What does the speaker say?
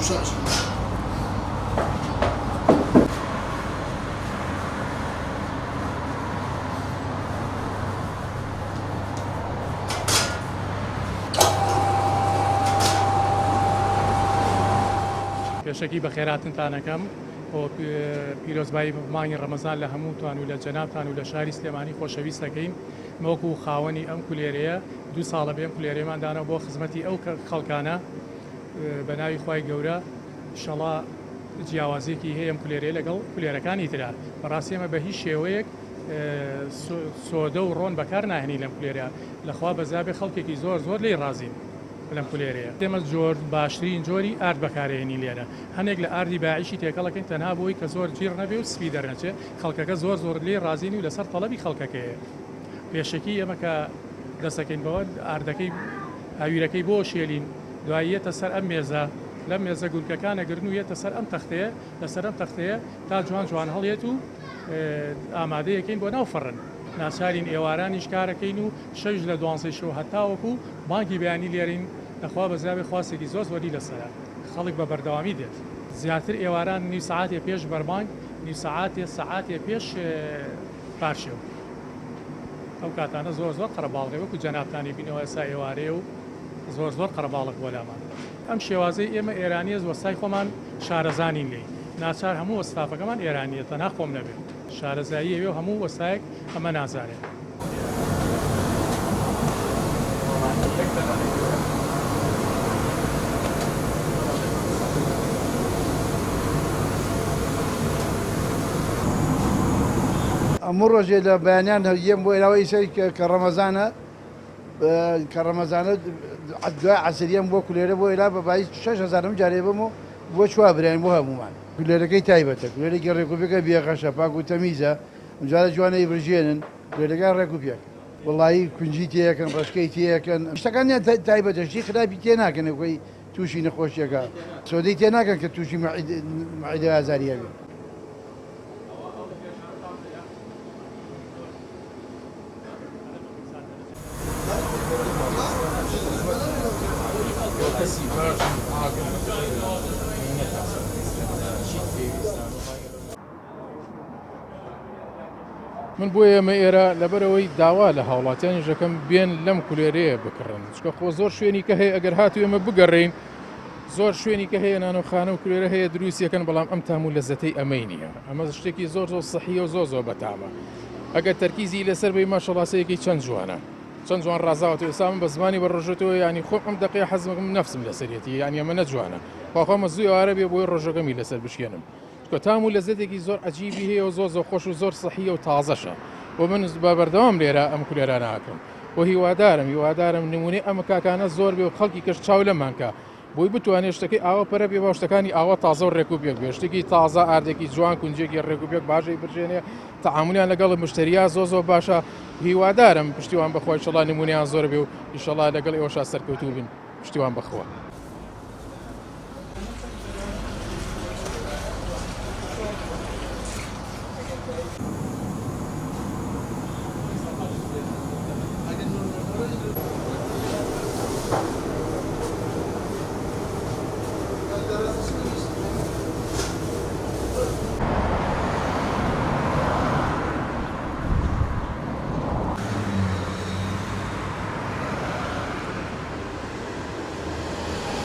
مشاش. پێشەکی بە خێراتنتانەکەم بۆ پیرۆزبایی مانگی ڕەمەزان لە هەمووتان و لە جەنابتان و لە شاری سلێمانی خۆشەویست دەکەین وەکو خاوەنی ئەم کولێرەیە 2 ساڵە بێم کولێرەماندانەوە بۆ خزمەتی ئەو خەڵکانە بە ناوی خوای گەورە ئینشەڵا جیاوازێکی هەیە ئەم کولێرەیە لەگەڵ کولێرەکانی ترا بەڕاستی ئێمە بە هیچ شێوەیەک سۆدە و ڕۆن بەکار ناهێنی لەم کولێرە لەخوا بەزابێ خەڵکێکی زۆر لێی ڕازین لەم کولێرەیە ئێمە زۆر باشترین جۆری ئارد بەکارهێنی لێرە هەنێک لە ئاردی باعیشی تێکەڵەکەین تەنها بۆی کە زۆر گیر نەبێ و سپی دەرنەچێ خەڵکەکە زۆر لێ ڕازینی و لەسەر تەڵەبی خەڵکەکەیە پێشەکی ئێمە کە دەسەکەین بەوە ئاردەکەی هاویرەکەی بۆ شێلین دواییەتە سەر ئەم مێزە لەم مێزە گورکەکانە گرن و یێتە سەر ئەم تەختەیە لەسەر ئەم تەختەیە تا جوان هەڵێت و ئامادەیەکەین بۆ ناو فەڕن ناچارین ئێوارانیش کارەکەین و 6 لە 12 شەو هەتاوەکو بانکی بەیانی لێرین لەخوا بەزاوی خواستێکی زۆری لەسەرە خەڵک بە بەردەوامی دێت زیاتر ئێواران نی سعاتێ پێش بەربانگ نی سعاتێ پێش پاشێو ئەو کاتانە زۆر قەرەباڵغی وەکو جەنابتانی بینەوە ئێستا ئێوارەیە و زۆر قەرەباڵغ بۆ لامان ئەم شێوازەی ئێمە ئێرانیە وەستای خۆمان شارەزانین لێی ناچار هەموو وەستافەکەمان ئێرانیە تەنها خۆم نەبێت شارەزایی ئەوێ هەموو وەستایەک ئەمە نازانێت ئەمە ڕۆژێ لە بەیانیان هەرگێم بۆ ئێراوە ئیسەی کە ڕەمەزانە دوای عەسریەم بۆ کولێرە بۆ ئێرا بەبای 6,000 جارێ بم و بۆ چوا برایان بۆ هەمومان کولێرەکەی تایبەتە کولێرێکی ڕێکوپێکە بێغەشە پاک و تەمیزە جارە جوانەی بژێنن کولێرەکان ڕێکوپێک وڵایی کونجی تێیەکەن ڕشکەی تێیەکەن شتەکانیان تایبەتەشتی خراپی تێ ناکەن ئەوەی تووشی نەخۆشیەکە سۆدەی تێ ناکەن کە تووشی مەعیدە ئازاریە بێت من بۆ ئێمە ئێرە لەبەرەوەی داوا لە هاوڵاتیانی ژەکەم بێن لەم کولێرەیە بکڕن چکە خۆ زۆر شوێنی کە هەیە ئەگەر هاتو ئێمە بگەڕین زۆر شوێنی کە هەیە نانۆخانە و کولێرە هەیە دروستیەکەن بەڵام ئەم تام و لەزەتەی ئەمەی نییە ئەمە شتێکی زۆر سەحیە و زۆر بەتامە ئەگەر تەرکیزی لەسەر بەی ماشەڵاسەیەکی چەند جوانە چەند جوان ڕازاوەت ئێستا بە زمانی بەڕۆژێتەوە ینی خۆم ئەم دقیقە حەزمم نەفسم لەسەرەتی یانی ئەمە نەجوانە خواخۆمە زووی ئارە بێ بۆی ڕۆژەکەمی لەسەر بشکێنم چکە تام و لەزەتێکی زۆر عەجیبی هەیە و زۆر خۆش و زۆر سەحیە و تازەشە بۆ من بە بەردەوام لێرە ئەم کولێرە ناکەم بۆ هیوادارم نمونەی ئەمە کاکانە زۆر بێ و خەڵکی کەش چاو لەمانکە بۆی بتوانێت شتەکەی ئاوە پەرە بێ بە شتەکانی ئاوە تازە و ڕێکوپێک بێ شتێکی تازە ئاردێکی جوان کونجێکی ڕێکوپێک باشەی برژێنێ تەعاملیان لەگەڵ مشتریە زۆر باشە هیوادارم پشتیوان بەخۆی ئینشەڵا نمونەیان زۆر بێ و ئینشەڵا لەگەڵ ئێوەشا سەرکەوتوو بین پشتیوان بەخوا